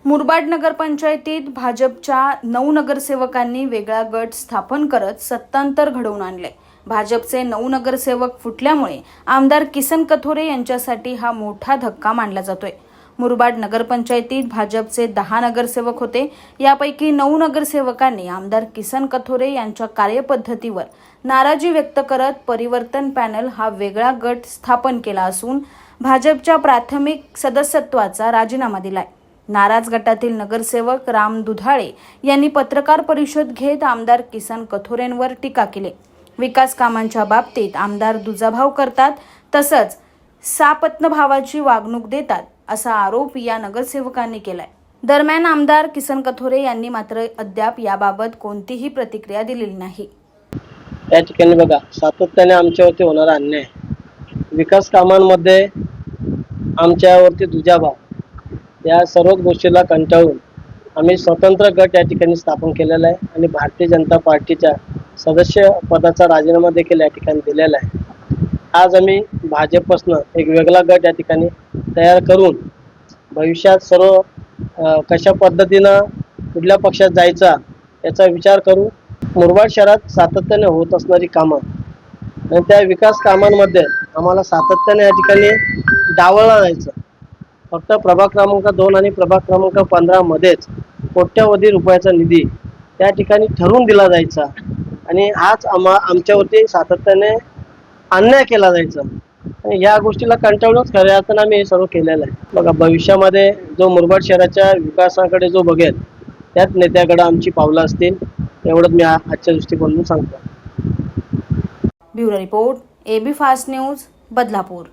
मुरबाड नगरपंचायतीत भाजपच्या 9 नगरसेवकांनी वेगळा गट स्थापन करत सत्तांतर घडवून आणले। भाजपचे 9 नगरसेवक फुटल्यामुळे आमदार किसन कथोरे यांच्यासाठी हा मोठा धक्का मानला जातोय। मुरबाड नगरपंचायतीत भाजपचे 10 नगरसेवक होते। यापैकी 9 नगरसेवकांनी आमदार किसन कथोरे यांच्या कार्यपद्धतीवर नाराजी व्यक्त करत परिवर्तन पॅनल हा वेगळा गट स्थापन केला असून भाजपच्या प्राथमिक सदस्यत्वाचा राजीनामा दिलाय। नाराज गटातील नगरसेवक राम दुधाळे यांनी पत्रकार परिषद घेत आमदार किसन कथोरेंवर टीका केली। विकास कामांच्या बाबतीत आमदार दुजाभाव करतात, तसंच सापत्न भावाची वागणूक देतात असा आरोप या नगरसेवकांनी केलाय। दरम्यान आमदार किसन कथोरे यांनी मात्र अद्याप याबाबत कोणतीही प्रतिक्रिया दिलेली नाही। या ठिकाणी बघा, सातत्याने आमच्यावरती होणारा अन्याय, विकास कामांमध्ये आमच्यावरती दुजाभाव, या सर्व गोष्टीला कंटाळून आम्ही स्वतंत्र गट या ठिकाणी स्थापन केलेला आहे आणि भारतीय जनता पार्टीच्या सदस्य पदाचा राजीनामा देखील या ठिकाणी दिलेला आहे। आज आम्ही भाजपपासून एक वेगळा गट या ठिकाणी तयार करून भविष्यात सर्व कशा पद्धतीनं कुठल्या पक्षात जायचा याचा विचार करू। मुरबाड शहरात सातत्याने होत असणारी कामं आणि त्या विकास कामांमध्ये आम्हाला सातत्याने या ठिकाणी डावलला जायचं। फक्त प्रभाग क्रमांक 2 आणि प्रभाग क्रमांक 15 मध्येच कोट्यवधी रुपयाचा निधी त्या ठिकाणी ठरवून दिला जायचा आणि हाच आमच्यावरती सातत्याने अन्याय केला जायचा आणि या गोष्टीला कंटाळूनच खऱ्या अर्थानं आम्ही हे सर्व केलेलं आहे। बघा, भविष्यामध्ये जो मुरबाड शहराच्या विकासाकडे जो बघेल त्यात नेत्याकडे आमची पावलं असतील, एवढंच मी आजच्या दृष्टिकोनातून सांगतो। Bureau report, AB fast news, Badlapur.